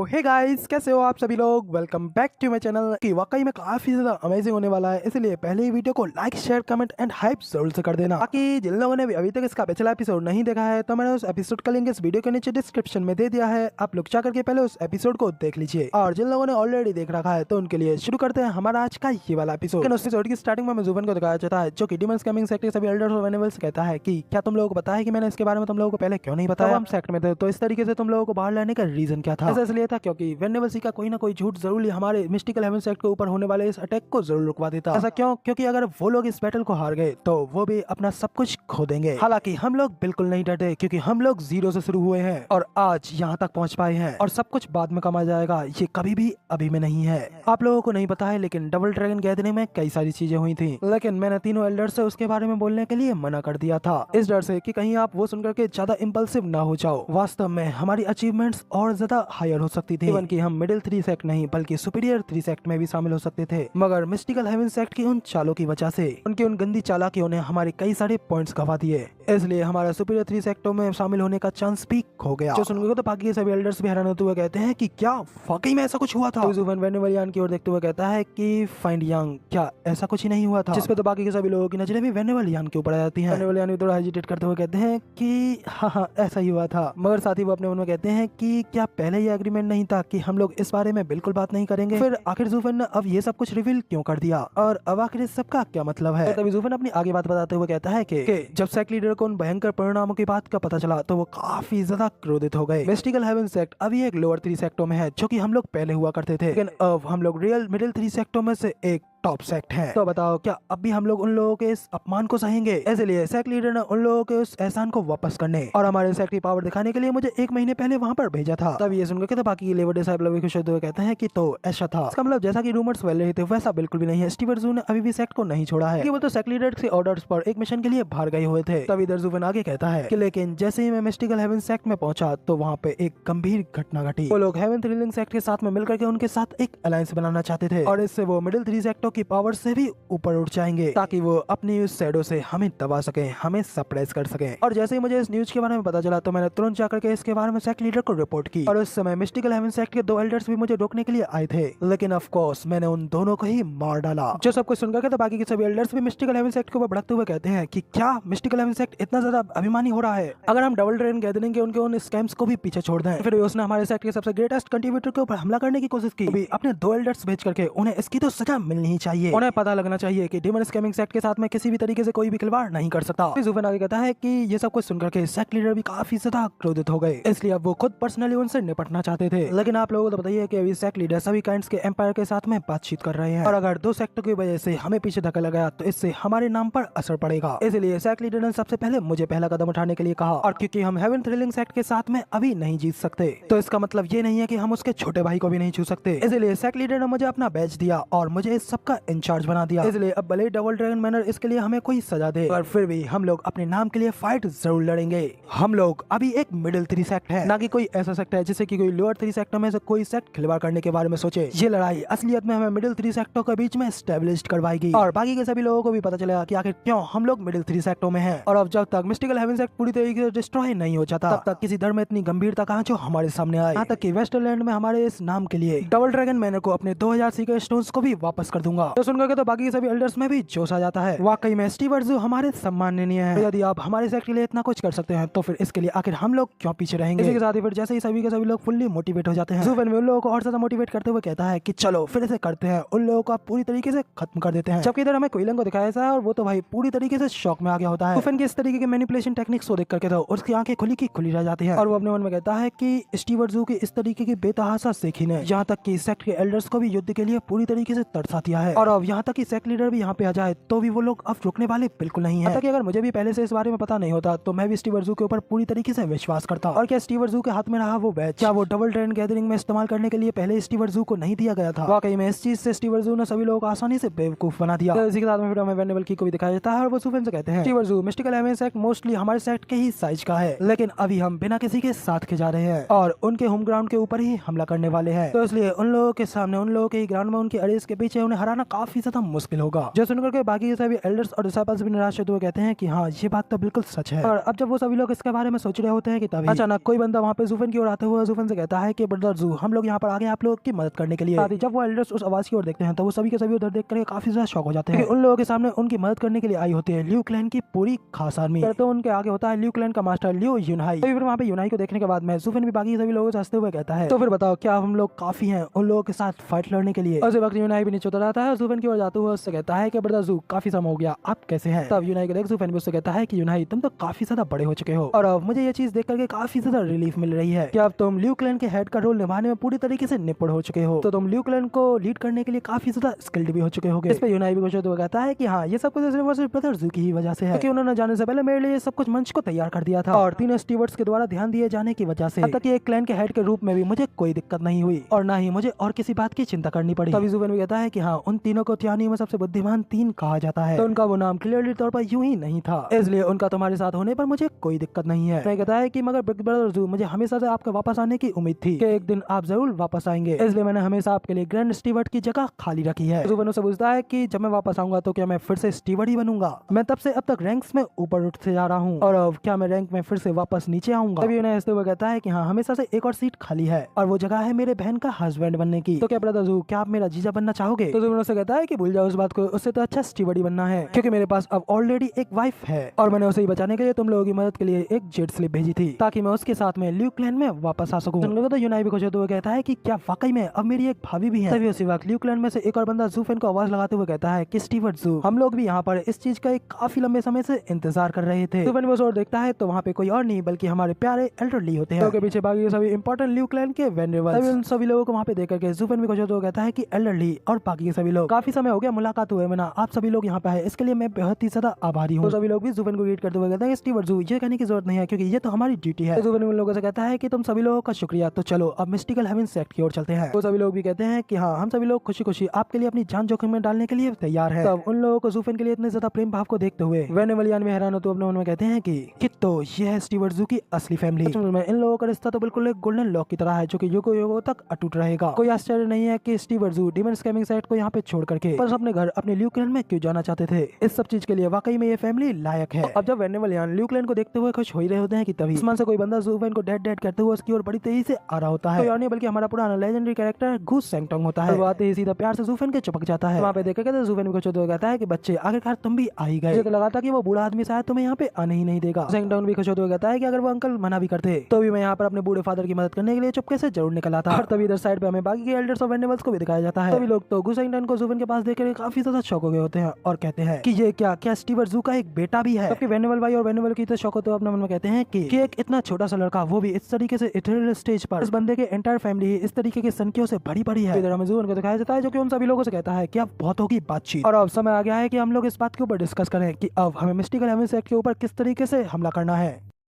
Hey guys, कैसे हो आप सभी लोग। Welcome back to my channel. कि वाकई में काफी ज्यादा अमेजिंग होने वाला है, इसलिए पहले ही वीडियो को like share comment and hype जरूर से कर देना। बाकी जिन लोगों ने भी अभी तक इसका पिछला एपिसोड नहीं देखा है तो मैंने उस एपिसोड का लिंक इस वीडियो के नीचे डिस्क्रिप्शन में दे दिया है, आप लोग जा करके पहले उस एपिसोड को देख लीजिए। और जिन लोगों ने ऑलरेडी देख रखा है तो उनके लिए शुरू करते हैं हमारा आज का ये वाला एपिसोड। उस एपिसोड की स्टार्टिंग में जुबन को दिखाया जाता है जो कि डीमंस कमिंग सेक्ट के सभी एल्डर्स और वेनेबल्स कहता है कि क्या तुम लोगों को पता है कि मैंने इसके बारे में तुम लोगों को पहले क्यों नहीं बताया। हम सेक्ट में थे तो इस तरीके से तुम लोगों को बाहर लाने का रीजन क्या था। ऐसा इसलिए था क्योंकि वेनेबल्स का कोई ना कोई झूठ जरूर हमारे मिस्टिकल हेवन सेक्ट के ऊपर होने वाले इस अटैक को जरूर रुकवा देता। ऐसा क्यों? क्योंकि अगर वो लोग इस बैटल को हार गए तो वो भी अपना सब कुछ खो देंगे। हालांकि हम लोग बिल्कुल नहीं डरते क्योंकि हम लोग जीरो से शुरू हुए हैं और आज यहाँ तक पहुँच पाए हैं और सब कुछ बाद में कमा जाएगा, ये कभी भी अभी में नहीं है। आप लोगों को नहीं पता है लेकिन डबल ड्रैगन गैदरिंग में कई सारी चीजें हुई थी, लेकिन मैंने तीनों एल्डर से उसके बारे में बोलने के लिए मना कर दिया था, इस डर से कि कहीं आप वो सुनकर के ज्यादा इम्पल्सिव ना हो जाओ। वास्तव में हमारी अचीवमेंट्स और ज्यादा हायर हो सकती थी, इवन कि हम मिडिल 3 सेक्ट नहीं बल्कि सुपीरियर 3 सेक्ट में भी शामिल हो सकते थे, मगर मिस्टिकल हेवन सेक्ट की उन चालों की वजह से, उनकी उन गंदी चालाकियों ने हमारे कई सारे पॉइंट्स गवा दिए, इसलिए हमारा सुपीरियर 3 सेक्टों में शामिल होने का चांस भी खो गया। जो सुनकर तो बाकी सभी एल्डर्स भी हैरान होते हुए कहते हैं कि क्या वाकई में ऐसा कुछ हुआ था। जुबन वेनेवलियन की ओर देखते हुए कहता है कि फाइंड यंग, क्या ऐसा कुछ ही नहीं हुआ था। जिसपे तो बाकी के सभी लोगों की नजरें भी वेनेवलियन के ऊपर आ जाती हैं। वेनेवलियन भी थोड़ा हेजिटेट करते हुए कहते हैं कि हाँ ऐसा ही हुआ था, मगर साथ ही वो अपने मन में कहते हैं कि क्या पहले ये एग्रीमेंट नहीं था कि हम लोग इस बारे में बिल्कुल बात नहीं करेंगे। फिर आखिर जुफन ने अब ये सब कुछ रिवील क्यों कर दिया और अब आखिर इस सब का क्या मतलब है। तभी जुफन अपनी आगे बात बताते हुए कहता है कि जब सेक्ट लीडर को उन भयंकर परिणामों की बात का पता चला तो वो काफी ज्यादा क्रोधित हो गए। मिस्टिकल हेवन सेक्ट अभी एक लोअर 3 सेक्टों में है जो कि हम लोग पहले हुआ करते थे, लेकिन अब हम लोग रियल मिडिल 3 सेक्टों में से एक टॉप सेक्ट है। तो बताओ क्या अब भी हम लोग उन लोगों के इस अपमान को सहेंगे। इसलिए सेक्ट लीडर ने उन लोगों के उस एहसान को वापस करने और हमारे सेक्ट की पावर दिखाने के लिए मुझे 1 महीने पहले वहां पर भेजा था। तब ये सुनकर तो बाकी लेवर डिसाइपल खुश होते हुए कहते हैं कि तो ऐसा था। इसका मतलब जैसा कि रूमर्स फैल रहे थे वैसा बिल्कुल भी नहीं है। स्टीवन जू ने अभी भी सेक्ट को नहीं छोड़ा है, वो तो सेक्ट लीडर के ऑर्डर्स पर एक मिशन के लिए बाहर गए हुए थे। तब इधर जुबन आगे कहता है कि लेकिन जैसे ही मैं मिस्टिकल हेवन सेक्ट में पहुंचा तो वहाँ पे एक गंभीर घटना घटी। वो लोग हेवन थ्रिलिंग सेक्ट के साथ में मिलकर के उनके साथ एक अलायंस बनाना चाहते थे और इससे वो मिडिल 3 सेक्टों की पावर से भी ऊपर उठ जाएंगे ताकि वो अपनी उस शैडो से हमें दबा सके, हमें सप्रेस कर सके। और जैसे ही मुझे इस न्यूज के बारे में पता चला तो मैंने तुरंत जाकर के इसके बारे में सेक्ट लीडर को रिपोर्ट की और उस समय मिस्टिकल हेवन सेक्ट के 2 एल्डर्स भी मुझे रोकने के लिए आए थे, लेकिन ऑफ कोर्स मैंने उन दोनों को ही मार डाला। जो सब कुछ सुनकर के तो बाकी के सभी एल्डर्स भी मिस्टिकल हेवन सेक्ट के ऊपर भड़कते हुए कहते हैं कि क्या मिस्टिकल हेवन सेक्ट इतना ज्यादा अभिमानी हो रहा है। अगर हम डबल ड्रैगन गैदरिंग के उनके उन स्कैम्स को भी पीछे छोड़ दें, फिर उसने हमारे सेक्ट के सबसे ग्रेटेस्ट कंट्रीब्यूटर के ऊपर हमला करने की कोशिश की, अपने 2 एल्डर्स भेज करके उन्हें इसकी तो सजा मिलनी ही चाहिए। उन्हें पता लगना चाहिए कि डीमन कमिंग सेक्ट के साथ में किसी भी तरीके से कोई भी खिलवाड़ नहीं कर सकता। जुफन आगे कहता है कि ये सब कुछ सुनकर के सेक्ट लीडर भी काफी ज्यादा क्रोधित हो गए, इसलिए अब वो खुद पर्सनली उनसे निपटना चाहते थे। लेकिन आप लोगों को तो बताइए कि अभी सेक्ट लीडर सभी काइंड्स के एम्पायर के साथ में बातचीत कर रहे हैं और अगर 2 सेक्टों की वजह से हमें पीछे धकेला गया तो इससे हमारे नाम पर असर पड़ेगा। इसलिए सेक्ट लीडर ने सबसे पहले मुझे पहला कदम उठाने के लिए कहा और क्योंकि हम हेवन थ्रिलिंग सेक्ट के साथ में अभी नहीं जीत सकते तो इसका मतलब ये नहीं है कि हम उसके छोटे भाई को भी नहीं छू सकते। इसलिए सेक्ट लीडर ने मुझे अपना बैच दिया और मुझे इस सब का इंचार्ज बना दिया। इसलिए अब भले डबल ड्रैगन मैनर इसके लिए हमें कोई सजा दे पर फिर भी हम लोग अपने नाम के लिए फाइट जरूर लड़ेंगे। हम लोग अभी एक मिडिल 3 सेक्ट है, ना कि कोई ऐसा सेक्ट है जिससे कि कोई लोअर 3 सेक्ट में से कोई सेक्ट खिलवाड़ करने के बारे में सोचे। ये लड़ाई असलियत में हमें मिडिल 3 सेक्टों के बीच में एस्टेब्लिश करवाएगी और बाकी के सभी लोगों को भी पता चलेगा कि आखिर क्यों हम लोग मिडिल 3 सेक्टों में हैं। और अब जब तक मिस्टिकल हेवन सेक्ट पूरी तरीके से डिस्ट्रॉय नहीं हो जाता तब तक किसी धर्म में इतनी गंभीरता कहाँ जो हमारे सामने आए, यहाँ तक कि वेस्टरलैंड में हमारे इस नाम के लिए डबल ड्रैगन मैनर को अपने 2000 सीक्रेट स्टोन्स को भी वापस कर दूंगा। तो सुनकर के तो बाकी के सभी एल्डर्स में भी जोश आ जाता है। वाकई में स्टीवन जू हमारे सम्माननीय है। यदि आप हमारे सेक्ट के लिए इतना कुछ कर सकते हैं तो फिर इसके लिए आखिर हम लोग क्यों पीछे रहेंगे। इसी के साथ ही फिर जैसे ही सभी के सभी लोग फुल्ली मोटिवेट हो जाते हैं, जुफन उन लोगों को और ज्यादा मोटिवेट करते हुए कहता है कि चलो फिर इसे करते हैं, उन लोगों को आप पूरी तरीके से खत्म कर देते हैं। जबकि इधर हमें क्विलन को दिखाया था और वो तो भाई पूरी तरीके से शॉक में आ गया होता है। जुफन के इस तरीके के मैनिपुलेशन टेक्निक्स को देख करके तो उसकी आंखें खुली की खुली रह जाती है और वो अपने मन में कहता है कि स्टीवन जू की इस तरीके की बेतहाशा सीखी ने यहाँ तक कि सेक्ट के एल्डर्स को भी युद्ध के लिए पूरी तरीके से तरसा दिया है और अब यहाँ तक कि सेक्ट लीडर भी यहाँ पे आ जाए तो भी वो लोग अब रुकने वाले बिल्कुल नहीं है। अगर मुझे भी पहले से इस बारे में पता नहीं होता तो मैं भी स्टीवन जू के ऊपर पूरी तरीके से विश्वास करता। और क्या स्टीवन जू के हाथ में रहा वो बैच, क्या वो डबल ड्रैगन गैदरिंग में इस्तेमाल करने के लिए पहले स्टीवन जू को नहीं दिया गया था। वाकई में इस चीज से स्टीवन जू ने सभी लोगों को आसानी से बेवकूफ बना दिया। तो इसी के साथ में फिर हमें वेनेबल की को भी दिखाया जाता है और वो जुफन से कहते हैं स्टीवन जू मिस्टिकल हेवन सेक्ट मोस्टली हमारे सेक्ट के ही साइज का है, लेकिन अभी हम बिना किसी के साथ के जा रहे हैं और उनके होम ग्राउंड के ऊपर ही हमला करने वाले हैं। तो इसलिए उन लोगों के सामने, उन लोगों के ग्राउंड में, उनके अरेस के पीछे उन्हें हराना पाना काफी ज्यादा मुश्किल होगा। जो सुनकर के बाकी के सभी एल्डर्स और डिसाइपल्स भी निराश होते हुए कहते हैं कि हाँ ये बात तो बिल्कुल सच है। और अब जब वो सभी लोग इसके बारे में सोच रहे होते हैं कि तभी अचानक कोई बंदा वहाँ पे जूफन की ओर आते हुए जूफन से कहता है कि ब्रदर जू, हम लोग यहाँ पर आ गए आप लोगों की मदद करने के लिए। जब वो एल्डर्स उस आवाज की ओर देखते हैं तो वो सभी के सभी उधर देख कर काफी ज्यादा शॉक हो जाते हैं। उन लोगों के सामने उनकी मदद करने के लिए आई होती है ल्यू क्लैन की पूरी खास आर्मी। तो उनके आगे होता है ल्यू क्लैन का मास्टर ल्यू यूनहाई। फिर वहाँ पे यूनहाई को देखने के बाद में जूफन भी बाकी सभी लोगों से हंसते हुए कहता है, तो फिर बताओ क्या हम लोग काफी हैं उन लोगों के साथ फाइट लड़ने के लिए। उसी वक्त यूनहाई भी नीचे उतर आता है और जूफन की ओर जाते हुए उससे कहता है कि ब्रदर जू, काफी समय हो गया, आप कैसे हैं। तब यूनहाई को देख जूफन भी उससे कहता है कि यूनहाई, तुम तो काफी ज्यादा बड़े हो चुके हो और अब मुझे ये चीज देख करके काफी ज्यादा रिलीफ मिल रही है कि अब तुम ल्यू क्लैन के हेड का रोल निभाने में पूरी तरीके से निपुण हो चुके हो। तो तुम ल्यू क्लैन को लीड करने के लिए काफी ज्यादा स्किल्ड भी हो चुके होगे। इस पे यूनहाई भी खुश होते हुए कहता है कि हाँ ये सब कुछ सिर्फ ब्रदर जू की ही वजह से है, क्योंकि उन्होंने जाने से पहले मेरे लिए सब कुछ मंच को तैयार कर दिया था और तीनों स्टीवर्ड्स के द्वारा ध्यान दिए जाने की वजह से अब तक एक क्लैन के हेड के रूप में भी मुझे कोई दिक्कत नहीं हुई और ना ही मुझे और किसी बात की चिंता करनी पड़ी। तभी जूफन भी कहता है कि हाँ उन तीनों को त्यानियों में सबसे बुद्धिमान 3 कहा जाता है, तो उनका वो नाम क्लियरली तौर पर यूं ही नहीं था, इसलिए उनका तुम्हारे साथ होने पर मुझे कोई दिक्कत नहीं है। मैं कहता है कि मगर बिग ब्रदर जू, मुझे हमेशा से आपके वापस आने की उम्मीद थी कि एक दिन आप जरूर वापस आएंगे, इसलिए मैंने हमेशा आपके लिए ग्रैंड स्टीवर्ड की जगह खाली रखी है। जूफन उससे पूछता है कि जब मैं वापस आऊंगा तो क्या मैं फिर से स्टीवर्ड ही बनूंगा? मैं तब से अब तक रैंक्स में ऊपर उठते जा रहा हूँ और अब क्या मैं रैंक में फिर से वापस नीचे आऊंगा? तभी उन्हें हंसते हुए कहता है कि हाँ हमेशा से एक और सीट खाली है और वो जगह है मेरे बहन का हस्बैंड बनने की। तो क्या ब्रदर जू, क्या आप मेरा जीजा बनना चाहोगे? तो जूफन उससे कहता है कि भूल जाओ उस बात को, उससे तो अच्छा स्टीवर्ड ही बनना है, क्योंकि मेरे पास अब ऑलरेडी एक वाइफ है और मैंने उसे ही बचाने के लिए तुम लोगों की मदद के लिए एक जेट स्लिप भेजी थी ताकि मैं उसके साथ में ल्यू क्लैन में वापस आ सकूं। तो यूनाई भी खुश होते हुए कहता है कि क्या वाकई में अब मेरी एक भाभी भी है। तभी उसी वक्त ल्यू क्लैन में से एक और बंदा जूफन को आवाज लगाते हुए कहता है कि स्टीवर्ड जू, हम लोग भी यहाँ पर इस चीज का एक काफी लंबे समय से इंतजार कर रहे थे। जूफन वो और देखता है तो वहाँ पे कोई और नहीं बल्कि हमारे प्यारे एल्डरली होते हैं, तो पीछे बाकी सभी इंपॉर्टेंट ल्यू क्लैन के वेनरेबल्स। तभी उन सभी लोगों को वहाँ पे देख करके जूफन भी खुश होते हुए कहता है कि एल्डरली और बाकी के सभी लोग, काफी समय हो गया मुलाकात हुए बिना, आप सभी लोग यहाँ पे है, इसके लिए मैं बहुत ही ज्यादा आभारी हूँ। तो सभी लोग भी जूफन को ग्रीट करते हुए कहते हैं स्टीवर्ड जू, ये कहने की जरूरत नहीं है क्योंकि ये तो हमारी ड्यूटी है। तो जूफन उन लोगों से कहता है कि तुम सभी लोगों का शुक्रिया, तो चलो अब मिस्टिकल हेवन सेक्ट की ओर चलते हैं। तो सभी लोग भी कहते हैं कि हाँ हम सभी लोग खुशी खुशी आपके लिए अपनी जान जोखिम में डालने के लिए तैयार है। तब उन लोगों को जूफन के लिए इतने ज्यादा प्रेम भाव को देखते हुए वेनेवलियान में हैरान होते अपने मन में कहते हैं कि तो ये है स्टीवर्ड जू की असली फैमिली। इन लोगों का रिश्ता तो बिल्कुल एक गोल्डन लॉक की तरह है जो कि युगों युगों तक अटूट रहेगा। कोई आश्चर्य नहीं है कि स्टीवर्ड जू डीमन स्कैमिंग साइट को यहाँ पे छोड़ करके बस अपने घर अपने ल्यू क्लैन में क्यों जाना चाहते थे। इस सब चीज के लिए वाकई में ये फैमिली लायक है। अब जब वेनेवलियान ल्यू क्लैन को देखते हुए खुश हो ही रहे होते हैं कि तभी आसमान से कोई बंदा जूफन को डेड डेड करते हुए उसकी ओर बड़ी तेजी से आ रहा होता है। तो यानी बल्कि हमारा पुराना लेजेंडरी कैरेक्टर घूस सेंगटोंग होता है। वो आते ही सीधा प्यार से जूफन के चिपक जाता है। वहाँ पे देख के जूफन को चौधरी कहता है कि बच्चे आखिरकार तुम भी आ ही गए। मुझे तो लगा था कि वो बूढ़ा आदमी शायद तुम्हें यहाँ पे आने ही नहीं देगा। सेंगटोंग भी खुश होते हुए कहता है कि अगर वो अंकल मना भी करते तो भी मैं यहाँ पर अपने बूढ़े फादर की मदद करने के लिए चुपके से जरूर निकल आता। और तभी इधर साइड पे हमें बाकी के एल्डर्स और वेनेबल्स को भी दिखाया जाता है। तभी लोग तो गुसेंगटन को जूफन के पास देखकर काफी ज्यादा शौक हो गए होते हैं और कहते हैं कि ये क्या स्टीवर्ड जू का एक बेटा भी है। वेनेबल भाई और वेनेबल की तो शौक होते अपने मन में कहते हैं कि एक इतना छोटा सा लड़का, वो भी इस तरीके से इटरनल स्टेज पर, इस बंदे के एंटायर फैमिली इस तरीके की संख्याओं से भरी पड़ी है। इधर हमें जूफन को दिखाया जाता है जो कि उन सभी लोगों से कहता है कि अब बहुत होगी बातचीत और अब समय आ गया है कि हम लोग इस बात के ऊपर डिस्कस करें कि अब हमें मिस्टिकल हेवन सेक्ट के ऊपर किस तरीके से हमला करना है।